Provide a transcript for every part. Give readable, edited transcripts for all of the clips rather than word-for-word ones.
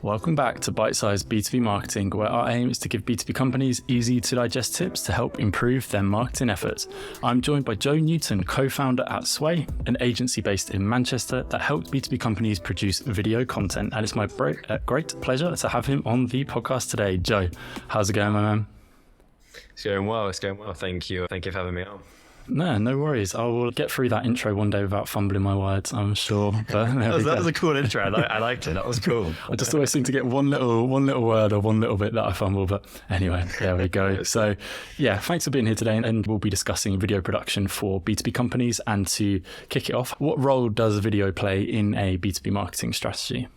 Welcome back to Bite-Sized B2B Marketing, where our aim is to give B2B companies easy to digest tips to help improve their marketing efforts. I'm joined by Joe Newton, co-founder at Sway, an agency based in Manchester that helps B2B companies produce video content. And it's my great pleasure to have him on the podcast today. Joe, how's it going, my man? It's going well. Thank you for having me on. No worries. I will get through that intro one day without fumbling my words, I'm sure. But that was a cool intro. I liked it. That was cool. I just always seem to get one little word or one little bit that I fumble. But anyway, there we go. So yeah, thanks for being here today. And we'll be discussing video production for B2B companies. And to kick it off, what role does video play in a B2B marketing strategy?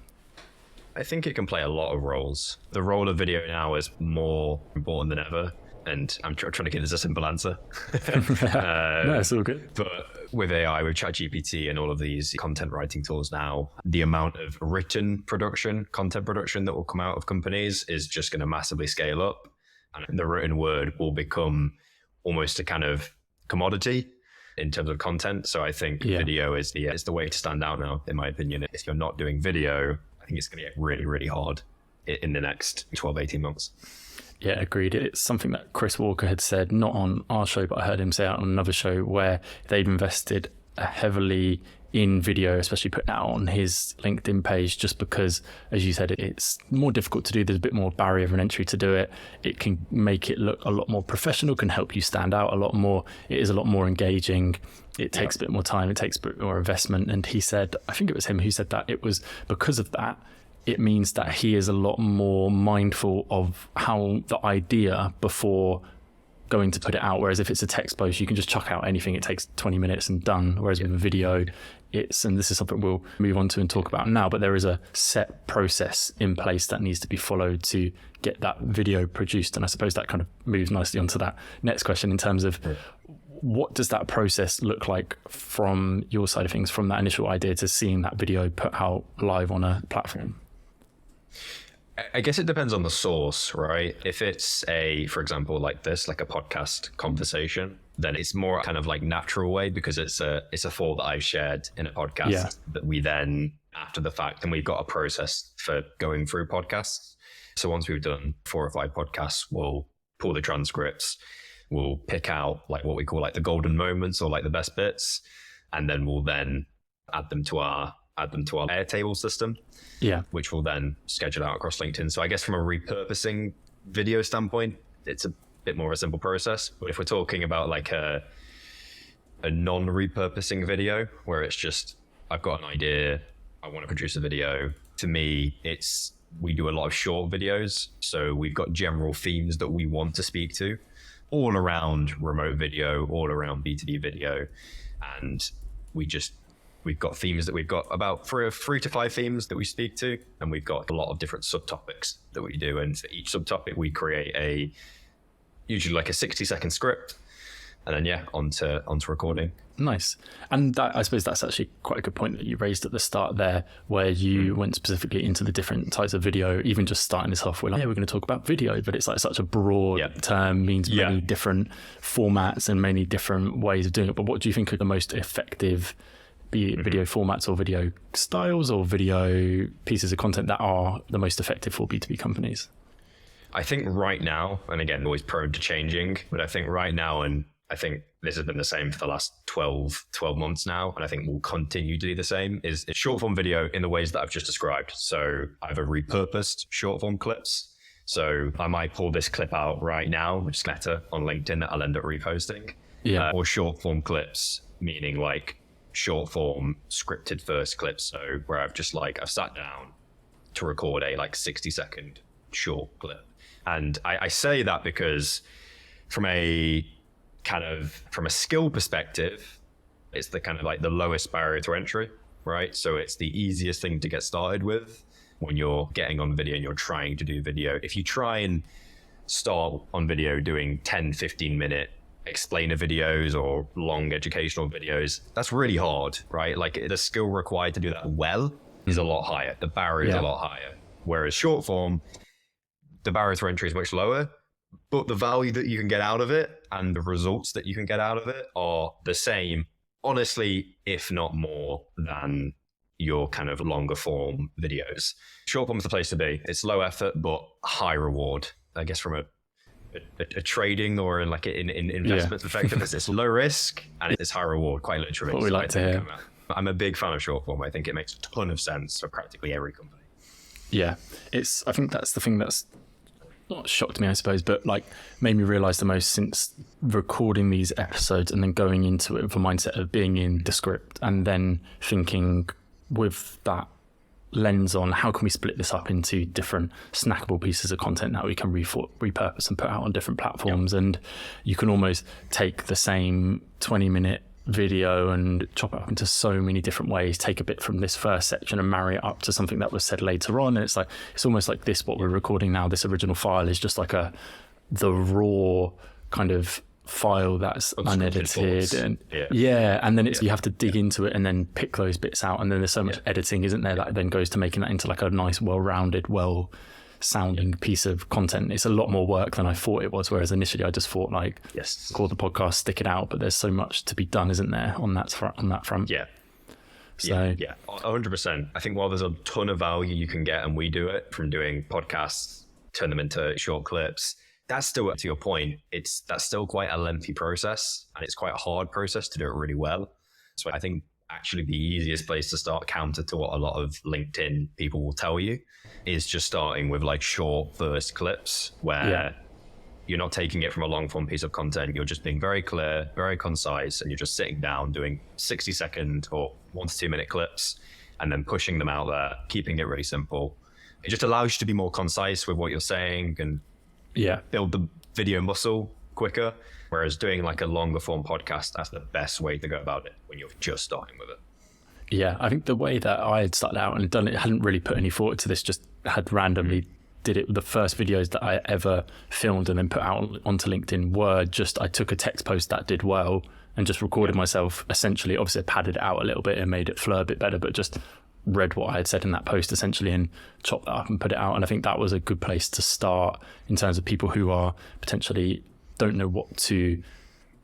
I think it can play a lot of roles. The role of video now is more important than ever. And I'm trying to give this a simple answer. No, it's all good. But with AI, with ChatGPT and all of these content writing tools now, the amount of written production, content production that will come out of companies is just going to massively scale up. And the written word will become almost a kind of commodity in terms of content. So I think video is the way to stand out now, in my opinion. If you're not doing video, I think it's going to get really, really hard in the next 12, 18 months. Yeah, agreed. It's something that Chris Walker had said, not on our show, but I heard him say it on another show where they've invested heavily in video, especially putting out on his LinkedIn page, just because, as you said, it's more difficult to do. There's a bit more barrier of an entry to do it. It can make it look a lot more professional, can help you stand out a lot more. It is a lot more engaging. It takes a bit more time. It takes a bit more investment. And he said, I think it was him who said that it was because of that. It means that he is a lot more mindful of how the idea before going to put it out. Whereas if it's a text post, you can just chuck out anything. It takes 20 minutes and done. Whereas with a video, and this is something we'll move on to and talk about now, but there is a set process in place that needs to be followed to get that video produced. And I suppose that kind of moves nicely onto that next question in terms of what does that process look like from your side of things, from that initial idea to seeing that video put out live on a platform? I guess it depends on the source, right? If it's for example, like this, like a podcast conversation, then it's more kind of like natural way because it's a thought that I've shared in a podcast that we then, after the fact, and we've got a process for going through podcasts. So once we've done 4 or 5 podcasts, we'll pull the transcripts, we'll pick out like what we call like the golden moments or like the best bits, and then we'll then add them to our Airtable system, which will then schedule out across LinkedIn. So I guess from a repurposing video standpoint, it's a bit more of a simple process. But if we're talking about like a non-repurposing video where it's just, I've got an idea, I want to produce a video, to me, we do a lot of short videos. So we've got general themes that we want to speak to all around remote video, all around B2B video. And we've got themes that we've got about 3 to 5 themes that we speak to, and we've got a lot of different subtopics that we do. And for each subtopic, we create usually like a 60-second script, and then onto recording. Nice. And that, I suppose that's actually quite a good point that you raised at the start there, where you went specifically into the different types of video, even just starting this off with like, we're going to talk about video, but it's like such a broad term, means many different formats and many different ways of doing it. But what do you think are the most effective, be it video formats or video styles or video pieces of content that are the most effective for B2B companies? I think right now, and again, always prone to changing, but I think right now, and I think this has been the same for the last 12 months now, and I think we'll continue to do the same, is short form video in the ways that I've just described. So either repurposed short form clips. So I might pull this clip out right now, which is better on LinkedIn that I'll end up reposting. Or short form clips, meaning like short form scripted first clips. So where I've sat down to record a 60-second short clip. And I say that because from a skill perspective, it's the kind of like the lowest barrier to entry, right? So it's the easiest thing to get started with when you're getting on video and you're trying to do video. If you try and start on video doing 10, 15 minute explainer videos or long educational videos, that's really hard, right? Like the skill required to do that well is a lot higher. The barrier is a lot higher. Whereas short form, the barrier to entry is much lower, but the value that you can get out of it and the results that you can get out of it are the same, honestly, if not more than your kind of longer form videos. Short form is the place to be. It's low effort, but high reward. I guess from a trading or like in investment perspective, it's low risk and it's high reward, quite literally. What we like to hear. I'm a big fan of short form. I think it makes a ton of sense for practically every company. Yeah, I think that's the thing that's not shocked me, I suppose, but like made me realize the most since recording these episodes and then going into it with a mindset of being in the script and then thinking with that lens on how can we split this up into different snackable pieces of content that we can repurpose and put out on different platforms. And you can almost take the same 20-minute video and chop it up into so many different ways, take a bit from this first section and marry it up to something that was said later on. And it's almost like this, what we're recording now, this original file is just like the raw kind of file that's unedited and and then you have to dig into it and then pick those bits out, and then there's so much editing, isn't there, that then goes to making that into like a nice, well-rounded, sounding piece of content. It's a lot more work than I thought it was, whereas initially I just thought like record the podcast, stick it out, but there's so much to be done, isn't there, on that front. So 100%. I think while there's a ton of value you can get, and we do it from doing podcasts, turn them into short clips, that's still, to your point, that's still quite a lengthy process, and it's quite a hard process to do it really well. So I think actually the easiest place to start, counter to what a lot of LinkedIn people will tell you, is just starting with like short first clips where you're not taking it from a long form piece of content. You're just being very clear, very concise, and you're just sitting down doing 60-second or 1 to 2 minute clips and then pushing them out there, keeping it really simple. It just allows you to be more concise with what you're saying and build the video muscle quicker. Whereas doing like a longer form podcast, that's the best way to go about it when you're just starting with it. Yeah, I think the way that I had started out and done it, hadn't really put any thought to this, just had randomly did it. The first videos that I ever filmed and then put out onto LinkedIn were just, I took a text post that did well and just recorded myself, essentially. Obviously I padded it out a little bit and made it flow a bit better, but just read what I had said in that post essentially and chopped that up and put it out. And I think that was a good place to start in terms of people who are potentially don't know what to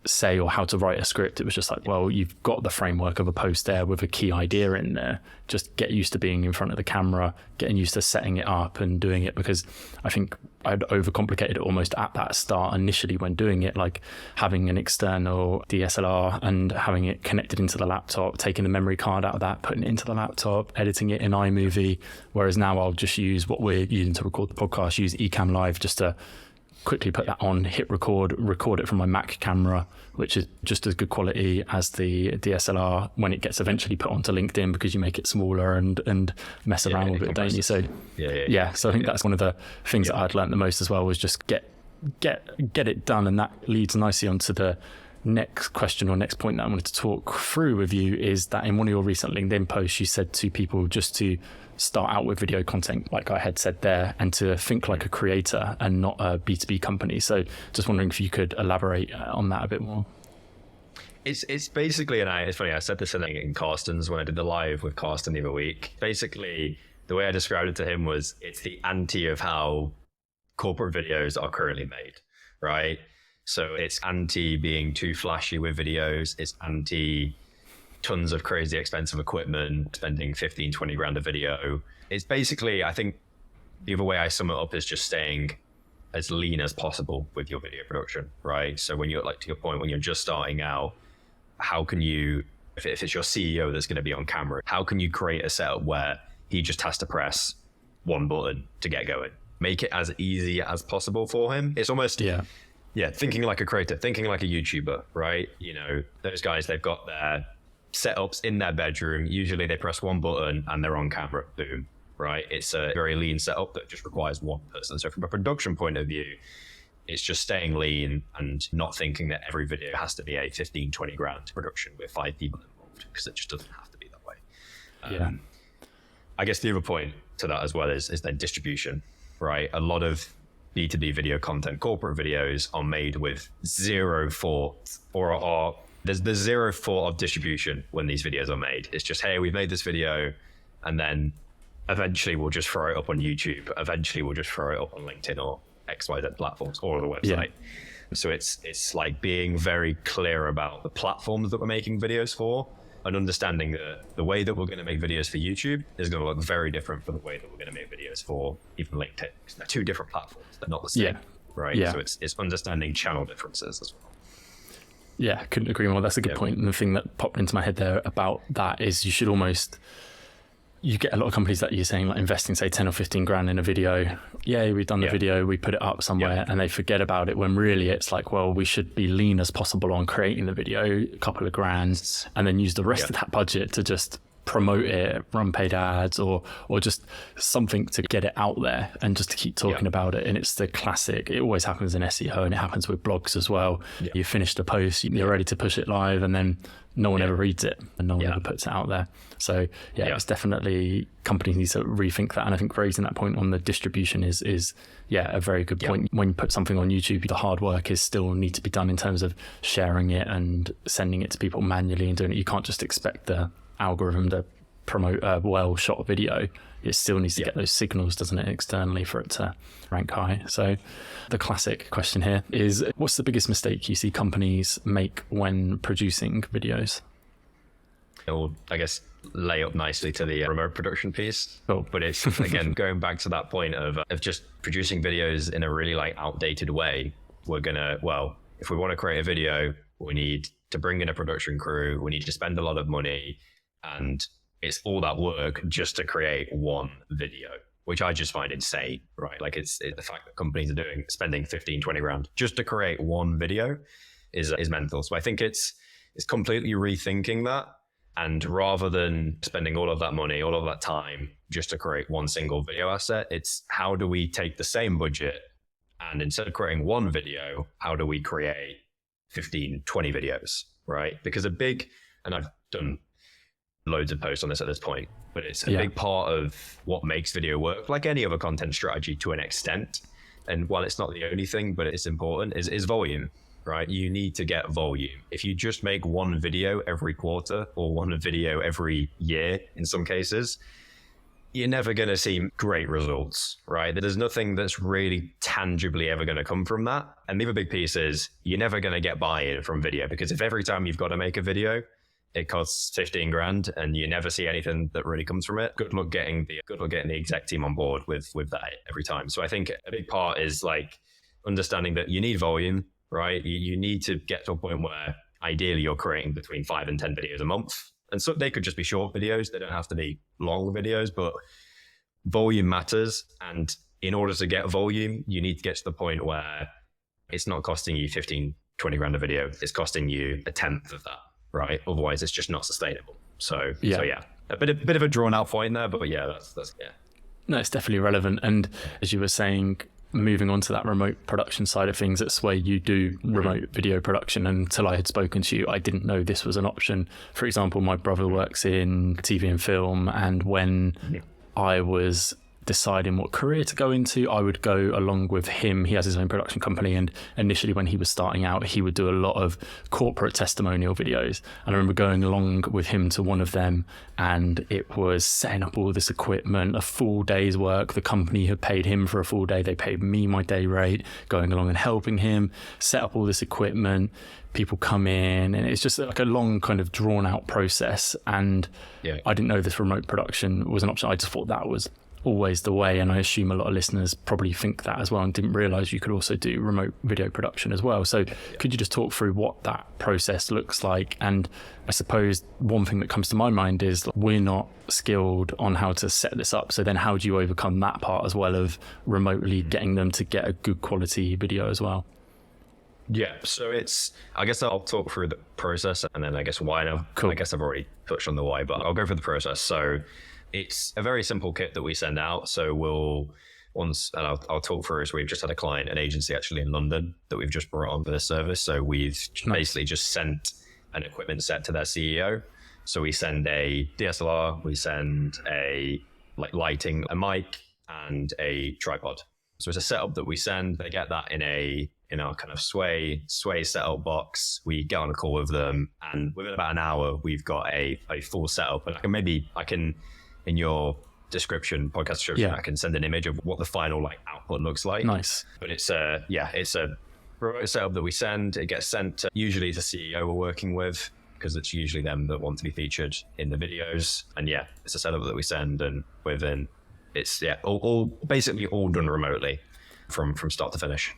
say or how to write a script. It was just like, well, you've got the framework of a post there with a key idea in there. Just get used to being in front of the camera, getting used to setting it up and doing it, because I think I'd overcomplicated it almost at that start initially when doing it, like having an external DSLR and having it connected into the laptop, taking the memory card out of that, putting it into the laptop, editing it in iMovie. Whereas now I'll just use what we're using to record the podcast, use Ecamm Live just to quickly put that on, hit record it from my Mac camera, which is just as good quality as the DSLR when it gets eventually put onto LinkedIn, because you make it smaller and mess around with it, don't you? So so I think that's one of the things that I'd learned the most as well, was just get it done. And that leads nicely onto the next question or next point that I wanted to talk through with you, is that in one of your recent LinkedIn posts, you said to people just to start out with video content, like I had said there, and to think like a creator and not a B2B company. So just wondering if you could elaborate on that a bit more. It's basically, and it's funny, I said this in Carsten's when I did the live with Carsten the other week. Basically, the way I described it to him was, it's the anti of how corporate videos are currently made, right? So it's anti being too flashy with videos. It's anti tons of crazy expensive equipment, spending 15, 20 grand a video. It's basically, I think the other way I sum it up is just staying as lean as possible with your video production, right? So when you're, like, to your point, when you're just starting out, how can you, if it's your CEO that's going to be on camera, how can you create a setup where he just has to press one button to get going? Make it as easy as possible for him. It's almost, thinking like a creator, thinking like a YouTuber, right? You know, those guys, they've got their setups in their bedroom. Usually they press one button and they're on camera, boom, right? It's a very lean setup that just requires one person. So from a production point of view, it's just staying lean and not thinking that every video has to be a 15, 20 grand production with 5 people involved, because it just doesn't have to be that way. I guess the other point to that as well is then distribution, right? A lot of B2B video content, corporate videos, are made with zero thought, or there's zero thought of distribution when these videos are made. It's just, hey, we've made this video, and then eventually we'll just throw it up on YouTube. Eventually we'll just throw it up on LinkedIn or XYZ platforms or the website. So it's like being very clear about the platforms that we're making videos for, and understanding that the way that we're going to make videos for YouTube is going to look very different from the way that we're going to make videos for even LinkedIn. They're two different platforms. They're not the same, right? Yeah. So it's understanding channel differences as well. Yeah, couldn't agree more. That's a good point. And the thing that popped into my head there about that is you get a lot of companies that you're saying like investing say 10 or 15 grand in a video. Yeah, we've done the video, we put it up somewhere and they forget about it, when really it's like, well, we should be lean as possible on creating the video, a couple of grand, and then use the rest of that budget to just promote it, run paid ads or just something to get it out there and just to keep talking about it. And it's the classic, it always happens in SEO and it happens with blogs as well. You finish the post, you're ready to push it live, and then no one ever reads it and no one ever puts it out there. So it's definitely, companies need to rethink that. And I think raising that point on the distribution is a very good point. When you put something on YouTube, the hard work is still need to be done in terms of sharing it and sending it to people manually and doing it. You can't just expect the algorithm to promote a well shot video. It still needs to get those signals, doesn't it, externally for it to rank high. So the classic question here is, what's the biggest mistake you see companies make when producing videos? It will, I guess, lay up nicely to the remote production piece. Cool. But it's, again, going back to that point of just producing videos in a really like outdated way. We're going to, well, if we want to create a video, we need to bring in a production crew. We need to spend a lot of money. And it's all that work just to create one video, which I just find insane, right? Like it's the fact that companies are spending 15, 20 grand just to create one video is mental. So I think it's completely rethinking that. And rather than spending all of that money, all of that time just to create one single video asset, it's how do we take the same budget and instead of creating one video, how do we create 15, 20 videos, right? Because and I've done loads of posts on this at this point, but it's a big part of what makes video work, like any other content strategy to an extent. And while it's not the only thing, but it's important, is volume, right? You need to get volume. If you just make one video every quarter or one video every year, in some cases, you're never going to see great results, right? There's nothing that's really tangibly ever going to come from that. And the other big piece is you're never going to get buy-in from video, because if every time you've got to make a video, it costs 15 grand and you never see anything that really comes from it, good luck getting the exec team on board with that every time. So I think a big part is like understanding that you need volume, right? You need to get to a point where ideally you're creating between 5 and 10 videos a month. And so they could just be short videos. They don't have to be long videos, but volume matters. And in order to get volume, you need to get to the point where it's not costing you 15, 20 grand a video. It's costing you a tenth of that. Right. Otherwise, it's just not sustainable. So a bit of a drawn out point there, but that's. No, it's definitely relevant. And as you were saying, moving on to that remote production side of things, it's where you do remote video production. And until I had spoken to you, I didn't know this was an option. For example, my brother works in TV and film, and when I was deciding what career to go into, I would go along with him. He has his own production company, and initially when he was starting out, he would do a lot of corporate testimonial videos. And I remember going along with him to one of them, and it was setting up all this equipment, a full day's work. The company had paid him for a full day. They paid me my day rate, going along and helping him set up all this equipment. People come in, and it's just like a long kind of drawn out process. And I didn't know this remote production was an option. I just thought that was always the way, and I assume a lot of listeners probably think that as well and didn't realize you could also do remote video production as well. So could you just talk through what that process looks like? And I suppose one thing that comes to my mind is we're not skilled on how to set this up, so then how do you overcome that part as well of remotely getting them to get a good quality video as well? So I guess I'll talk through the process and then I guess why now. Cool. I guess I've already touched on the why, but I'll go through the process. So it's a very simple kit that we send out. So I'll talk through, so we've just had a client, an agency actually in London that we've just brought on for this service. So we've basically just sent an equipment set to their CEO. So we send a DSLR, we send a lighting, a mic and a tripod. So it's a setup that we send. They get that in our kind of sway setup box. We get on a call with them, and within about an hour, we've got a full setup. And I can in your podcast description, I can send an image of what the final output looks like. Nice. But it's a remote setup that we send. It gets sent usually to the CEO we're working with, because it's usually them that want to be featured in the videos. And yeah, it's a setup that we send, and within it's all basically all done remotely from start to finish.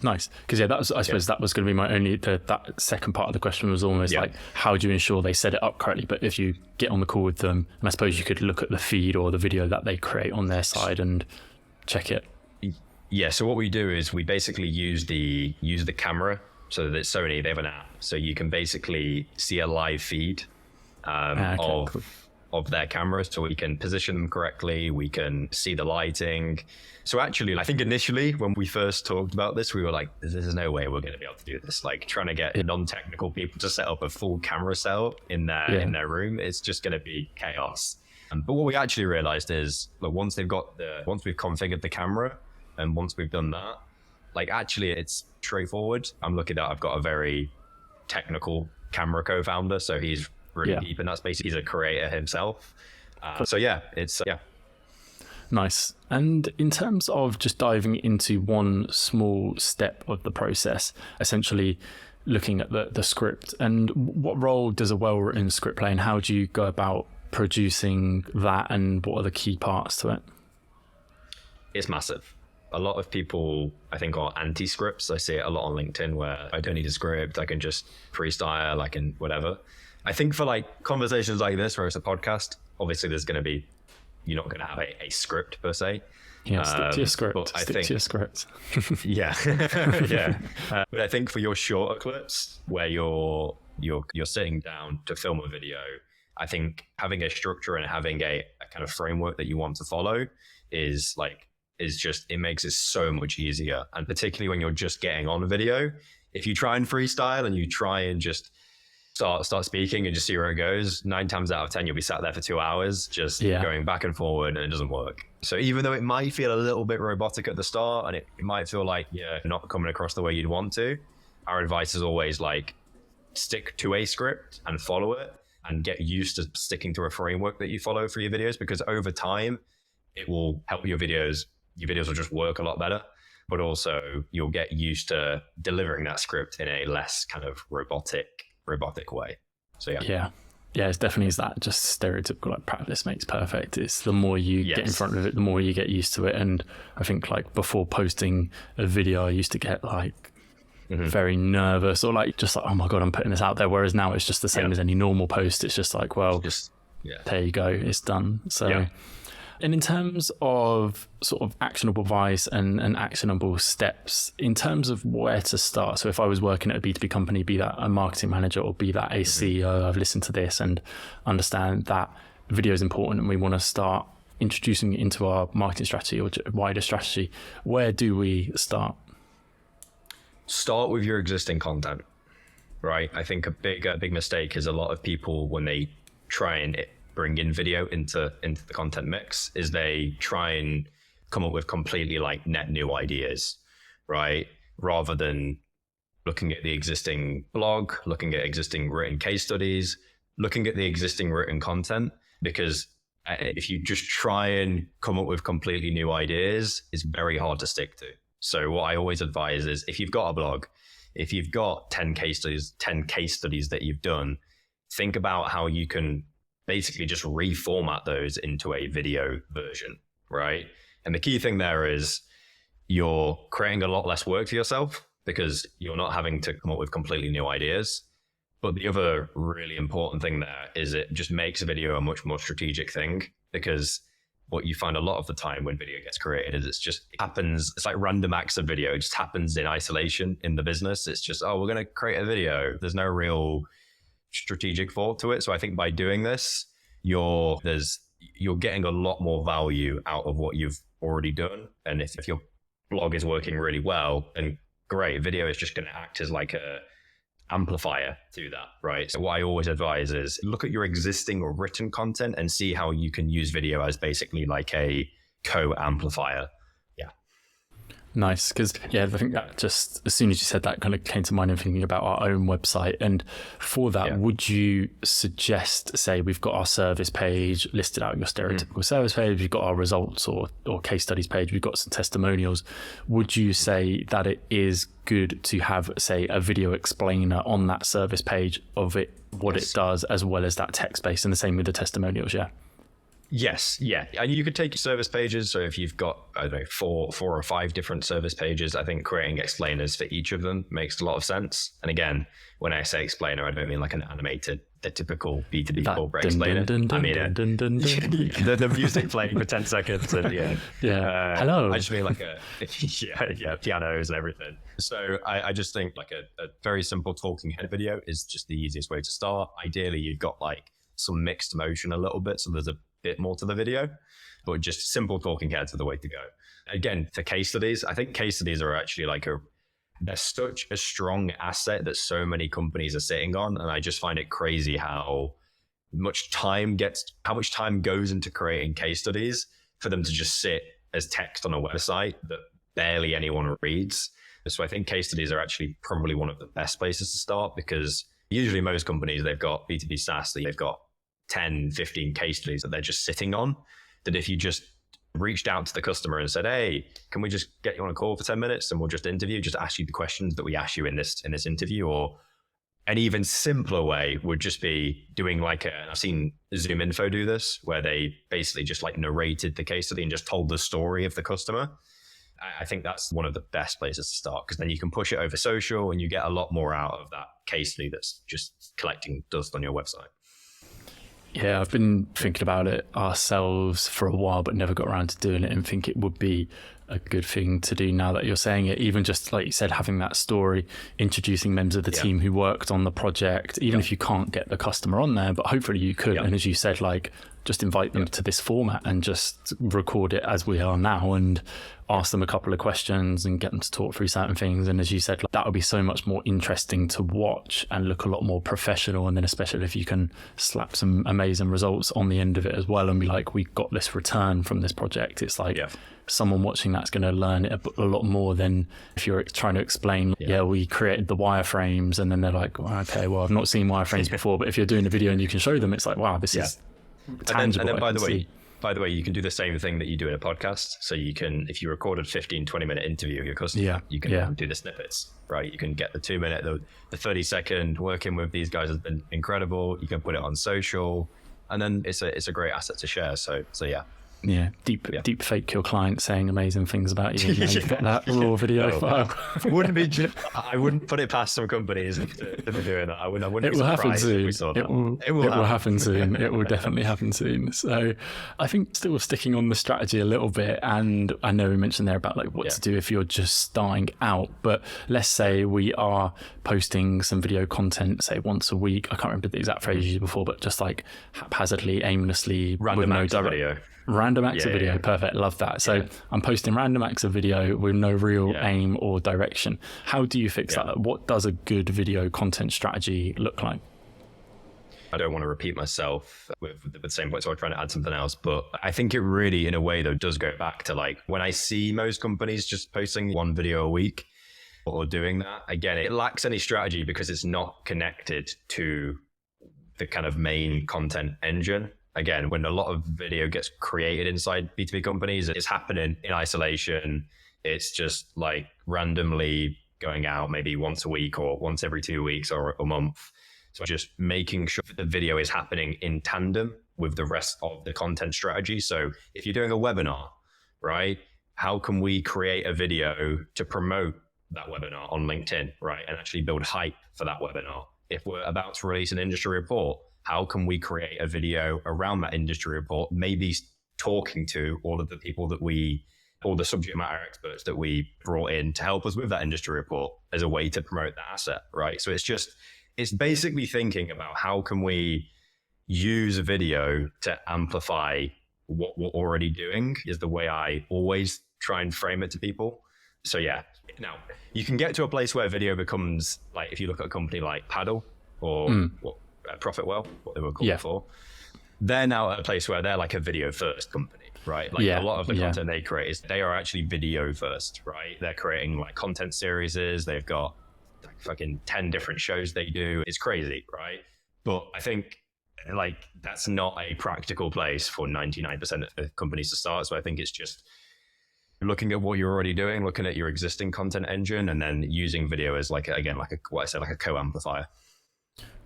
Nice, because I suppose that was going to be my only. That second part of the question was almost like, how do you ensure they set it up correctly? But if you get on the call with them, and I suppose you could look at the feed or the video that they create on their side and check it. Yeah. So what we do is we basically use the camera. So that Sony, they have an app, so you can basically see a live feed of their cameras, so we can position them correctly, we can see the lighting. So actually, I think initially when we first talked about this, we were like, there's no way we're going to be able to do this. Like trying to get non-technical people to set up a full camera setup in their room, it's just going to be chaos. But what we actually realized is, look, once we've configured the camera, and once we've done that, like actually it's straightforward. I'm lucky that I've got a very technical camera co-founder, so he's really deep in that space. He's a creator himself. So yeah, it's Nice. And in terms of just diving into one small step of the process, essentially looking at the script, and what role does a well-written script play, and how do you go about producing that, and what are the key parts to it? It's massive. A lot of people, I think, are anti-scripts. I see it a lot on LinkedIn where I don't need a script. I can just freestyle, I can whatever. I think for like conversations like this, where it's a podcast, obviously you're not going to have a script per se. Yeah, stick to your script. But to your script. Yeah, yeah. But I think for your shorter clips, where you're sitting down to film a video, I think having a structure and having a kind of framework that you want to follow is just, it makes it so much easier. And particularly when you're just getting on a video, if you try and freestyle and you try and just start speaking and just see where it goes, 9 times out of 10 you'll be sat there for 2 hours just going back and forward, and it doesn't work. So even though it might feel a little bit robotic at the start, and it might feel like you're not coming across the way you'd want to, our advice is always like, stick to a script and follow it, and get used to sticking to a framework that you follow for your videos, because over time it will help your videos will just work a lot better, but also you'll get used to delivering that script in a less kind of robotic way. So yeah, it's definitely that just stereotypical like practice makes perfect. It's the more you get in front of it, the more you get used to it. And I think like before posting a video, I used to get like very nervous, or like just like, oh my god, I'm putting this out there, whereas now it's just the same as any normal post. It's just like, well, there you go, it's done. So and in terms of sort of actionable advice and actionable steps, in terms of where to start. So if I was working at a B2B company, be that a marketing manager or be that a CEO, I've listened to this and understand that video is important and we want to start introducing it into our marketing strategy or wider strategy. Where do we start? Start with your existing content, right? I think a big mistake is a lot of people, when they try and bring in video into the content mix, is they try and come up with completely like net new ideas, right? Rather than looking at the existing blog, looking at existing written case studies, looking at the existing written content, because if you just try and come up with completely new ideas, it's very hard to stick to. So what I always advise is, if you've got a blog, if you've got 10 case studies that you've done, think about how you can basically just reformat those into a video version, right? And the key thing there is you're creating a lot less work for yourself, because you're not having to come up with completely new ideas. But the other really important thing there is it just makes a video a much more strategic thing, because what you find a lot of the time when video gets created is it happens. It's like random acts of video. It just happens in isolation in the business. It's just, we're going to create a video. There's no real strategic thought to it. So I think by doing this, you're getting a lot more value out of what you've already done. And if your blog is working really well, then great. Video is just going to act as like a amplifier to that, right? So what I always advise is look at your existing or written content and see how you can use video as basically like a co-amplifier. Yeah. Nice, because I think that just as soon as you said that kind of came to mind and thinking about our own website. And for that, would you suggest, say, we've got our service page listed out, your stereotypical service page, we've got our results or case studies page, we've got some testimonials. Would you say that it is good to have, say, a video explainer on that service page of it, what it does, as well as that text base, and the same with the testimonials? Yes, yeah. And you could take your service pages. So if you've got, I don't know, four or five different service pages, I think creating explainers for each of them makes a lot of sense. And again, when I say explainer, I don't mean like an animated, the typical B2B corporate explainer. I mean the music playing for 10 seconds. And hello. I just mean like pianos and everything. So I just think like a very simple talking head video is just the easiest way to start. Ideally, you've got like some mixed motion a little bit, so there's a bit more to the video, but just simple talking heads are the way to go. Again, for case studies, I think case studies are actually they're such a strong asset that so many companies are sitting on. And I just find it crazy how much time goes into creating case studies for them to just sit as text on a website that barely anyone reads. So I think case studies are actually probably one of the best places to start, because usually most companies, they've got B2B SaaS, they've got 10, 15 case studies that they're just sitting on, that if you just reached out to the customer and said, hey, can we just get you on a call for 10 minutes and we'll just ask you the questions that we ask you in this interview. Or an even simpler way would just be doing I've seen Zoom Info do this, where they basically just like narrated the case study and just told the story of the customer. I think that's one of the best places to start, because then you can push it over social and you get a lot more out of that case study that's just collecting dust on your website. Yeah, I've been thinking about it ourselves for a while, but never got around to doing it, and think it would be a good thing to do now that you're saying it. Even just like you said, having that story, introducing members of the team who worked on the project, even if you can't get the customer on there, but hopefully you could. And as you said, like just invite them to this format and just record it as we are now and ask them a couple of questions and get them to talk through certain things. And as you said, like, that would be so much more interesting to watch and look a lot more professional. And then especially if you can slap some amazing results on the end of it as well and be like, we got this return from this project. It's like someone watching that's going to learn it a lot more than if you're trying to explain, we created the wireframes, and then they're like, okay, well, I've not seen wireframes before. But if you're doing a video and you can show them, it's like, wow, this is tangible. And then by the way, you can do the same thing that you do in a podcast. So you can, if you recorded 15, 20-minute interview of your customer, you can do the snippets, right? You can get the 2-minute, the 30-second. Working with these guys has been incredible. You can put it on social, and then it's a great asset to share. So yeah. Yeah, deep fake your client saying amazing things about you. You've got that raw video file. I wouldn't put it past some companies to be doing that. I wouldn't. It will happen soon. It will happen soon. It will definitely happen soon. So I think still sticking on the strategy a little bit, and I know we mentioned there about like what to do if you're just starting out. But let's say we are posting some video content, say once a week. I can't remember the exact phrase you used before, but just like haphazardly, aimlessly, random acts of video. Random acts of video, perfect, love that. So I'm posting random acts of video with no real aim or direction. How do you fix that? What does a good video content strategy look like? I don't want to repeat myself with the same point, so I'm trying to add something else. But I think it really, in a way, though, does go back to like when I see most companies just posting one video a week or doing that, again, it lacks any strategy because it's not connected to the kind of main content engine. Again, when a lot of video gets created inside B2B companies, it's happening in isolation. It's just like randomly going out maybe once a week or once every 2 weeks or a month. So just making sure that the video is happening in tandem with the rest of the content strategy. So if you're doing a webinar, right, how can we create a video to promote that webinar on LinkedIn, right, and actually build hype for that webinar? If we're about to release an industry report, how can we create a video around that industry report, maybe talking to all of the people all the subject matter experts that we brought in to help us with that industry report as a way to promote that asset, right? So it's basically thinking about how can we use a video to amplify what we're already doing is the way I always try and frame it to people. So yeah, now you can get to a place where video becomes like, if you look at a company like Paddle or Profitwell, what they were called before, they're now at a place where they're like a video first company. right? Like a lot of the content they create is they are actually video first, right? They're creating like content series. They've got like fucking 10 different shows they do. It's crazy, right? But I think like that's not a practical place for 99% of companies to start. So I think it's just looking at what you're already doing, looking at your existing content engine, and then using video as like a co-amplifier.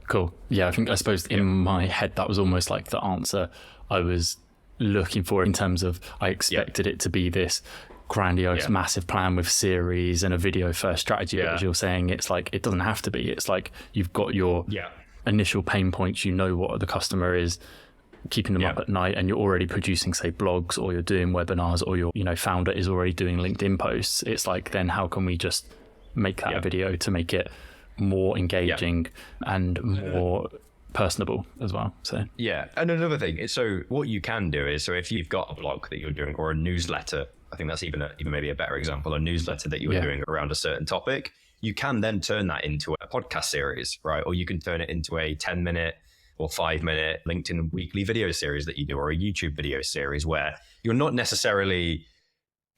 Cool. Yeah, I suppose in my head that was almost like the answer I was looking for, in terms of I expected it to be this grandiose, massive plan with series and a video first strategy. But as you're saying, it's like it doesn't have to be. It's like you've got your initial pain points, you know what the customer is keeping them up at night, and you're already producing, say, blogs, or you're doing webinars, or your founder is already doing LinkedIn posts. It's like, then how can we just make that a video to make it more engaging and more personable as well? So and another thing, so what you can do is, so if you've got a blog that you're doing or a newsletter, I think that's even maybe a better example, a newsletter that you're doing around a certain topic, you can then turn that into a podcast series, right? Or you can turn it into a 10-minute or 5-minute LinkedIn weekly video series that you do, or a YouTube video series, where you're not necessarily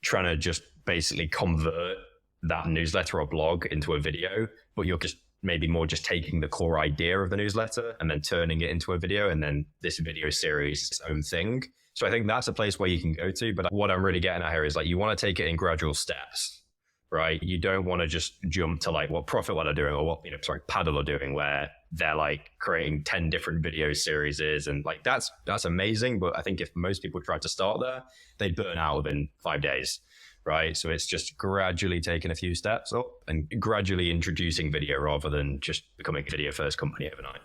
trying to just basically convert that newsletter or blog into a video, but you're just maybe more just taking the core idea of the newsletter and then turning it into a video, and then this video series is its own thing. So I think that's a place where you can go to. But what I'm really getting at here is like, you want to take it in gradual steps, right? You don't want to just jump to like what Profitwell are doing, or what Paddle are doing, where they're like creating 10 different video series, and like that's amazing. But I think if most people tried to start there, they'd burn out within 5 days, right? So it's just gradually taking a few steps up and gradually introducing video rather than just becoming a video first company overnight.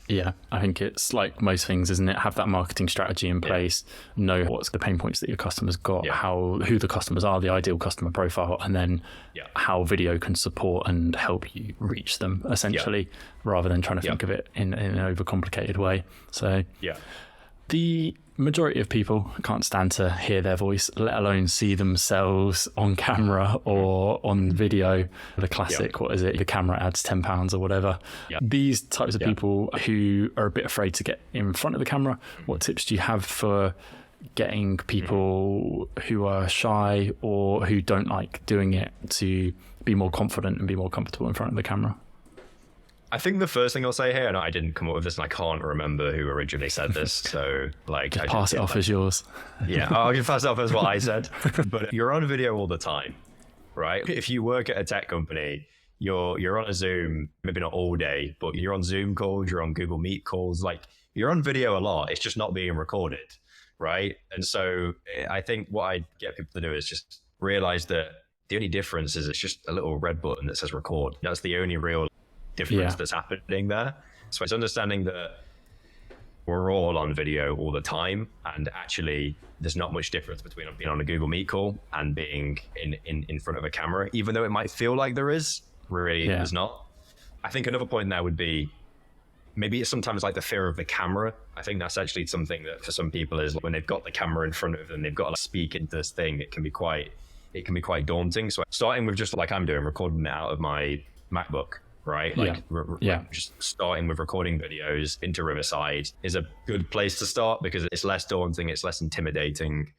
Yeah, I think it's like most things, isn't it? Have that marketing strategy in place, know what's the pain points that your customers got, who the customers are, the ideal customer profile, and then how video can support and help you reach them, essentially, rather than trying to think of it in an overcomplicated way. So the majority of people can't stand to hear their voice, let alone see themselves on camera or on video. The classic, what is it? The camera adds £10 or whatever. These types of people who are a bit afraid to get in front of the camera, what tips do you have for getting people who are shy or who don't like doing it to be more confident and be more comfortable in front of the camera? I think the first thing I'll say here, and I didn't come up with this and I can't remember who originally said this, so like just pass it off as yours. I'll just pass it off as what I said. But you're on video all the time, right? If you work at a tech company, you're on a Zoom, maybe not all day, but you're on Zoom calls, you're on Google Meet calls, like you're on video a lot. It's just not being recorded, right? And so I think what I get people to do is just realize that the only difference is it's just a little red button that says record. That's the only real difference that's happening there. So it's understanding that we're all on video all the time, and actually there's not much difference between being on a Google Meet call and being in front of a camera, even though it might feel like there is. Really, there's not. I think another point there would be maybe it's sometimes like the fear of the camera. I think that's actually something that for some people is when they've got the camera in front of them, they've got to speak into this thing. It can be quite daunting. So starting with just like I'm doing, recording it out of my MacBook, right? Like just starting with recording videos into Riverside is a good place to start because it's less daunting, it's less intimidating.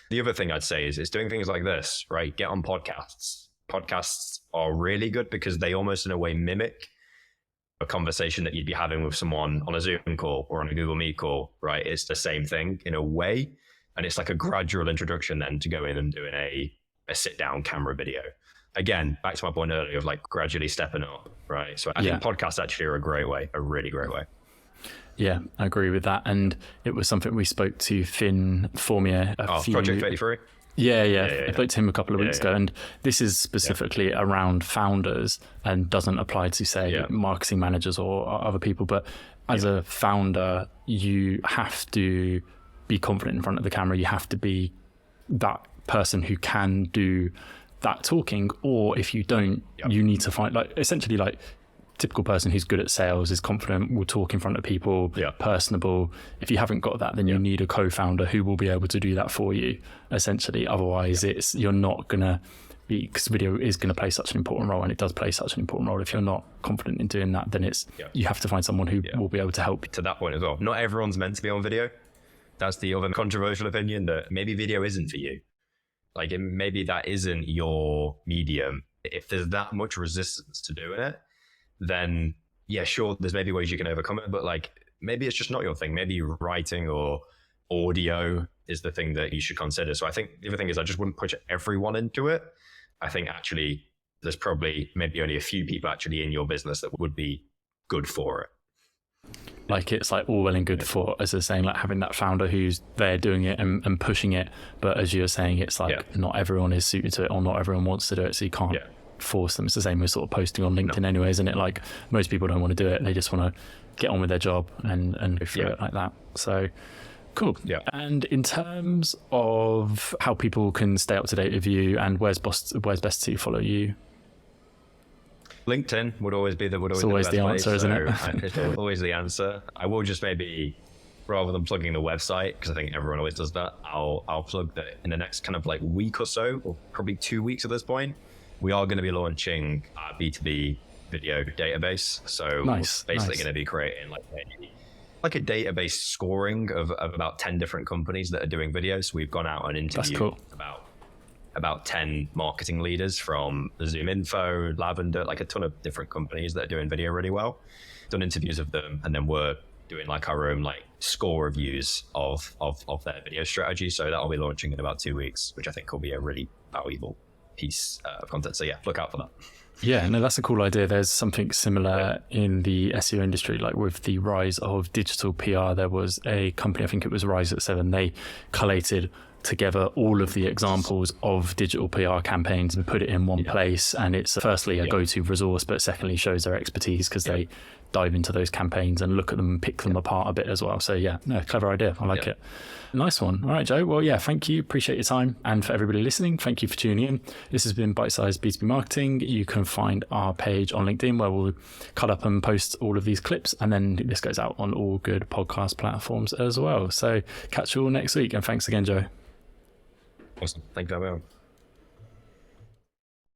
The other thing I'd say is doing things like this, right? Get on podcasts. Podcasts are really good because they almost in a way mimic a conversation that you'd be having with someone on a Zoom call or on a Google Meet call, right? It's the same thing in a way. And it's like a gradual introduction then to go in and doing a sit down camera video. Again, back to my point earlier of like gradually stepping up, right? So I think podcasts actually are a great way, a really great way. Yeah, I agree with that. And it was something we spoke to Finn Formier. Project 33? I spoke to him a couple of weeks ago. And this is specifically around founders and doesn't apply to, say, marketing managers or other people. But as a founder, you have to be confident in front of the camera. You have to be that person who can do that talking, or if you don't, you need to find essentially typical person who's good at sales, is confident, will talk in front of people, personable. If you haven't got that, then you need a co-founder who will be able to do that for you, essentially. Otherwise you're not gonna be, because video is going to play such an important role, and it does play such an important role. If you're not confident in doing that, then you have to find someone who will be able to help. To that point as well, not everyone's meant to be on video, That's the other controversial opinion, that maybe video isn't for you. Like maybe that isn't your medium. If there's that much resistance to doing it, then yeah, sure, there's maybe ways you can overcome it, but like maybe it's just not your thing. Maybe writing or audio is the thing that you should consider. So I think the other thing is I just wouldn't push everyone into it. I think actually there's probably maybe only a few people actually in your business that would be good for it. Like it's like all well and good for, as they're saying, like having that founder who's there doing it and pushing it. But as you're saying, it's like not everyone is suited to it, or not everyone wants to do it. So you can't force them. It's the same with sort of posting on LinkedIn anyway, isn't it? Like most people don't want to do it. They just want to get on with their job and go through it like that. So cool. Yeah. And in terms of how people can stay up to date with you and where's best to follow you? LinkedIn would always be the answer, isn't it? It's always the answer. I will just maybe, rather than plugging the website, because I think everyone always does that, I'll plug that in the next kind of like week or so, or probably 2 weeks at this point, we are going to be launching our B2B video database. So we're basically going to be creating like a database scoring of about 10 different companies that are doing videos. We've gone out and interviewed about 10 marketing leaders from Zoom Info, Lavender, like a ton of different companies that are doing video really well. Done interviews of them, and then we're doing like our own like score reviews of their video strategy. So that'll be launching in about 2 weeks, which I think will be a really valuable piece of content. So yeah, look out for that. Yeah, no, that's a cool idea. There's something similar in the SEO industry, like with the rise of digital PR. There was a company, I think it was Rise at 7, they collated together all of the examples of digital PR campaigns and put it in one place. And it's firstly a go-to resource, but secondly shows their expertise because they dive into those campaigns and look at them and pick them apart a bit as well. So yeah, no, clever idea. I like it. Nice one. All right, Joe. Well, yeah, thank you. Appreciate your time. And for everybody listening, thank you for tuning in. This has been Bite Size B2B Marketing. You can find our page on LinkedIn where we'll cut up and post all of these clips. And then this goes out on all good podcast platforms as well. So catch you all next week. And thanks again, Joe. Awesome. Thank you very much.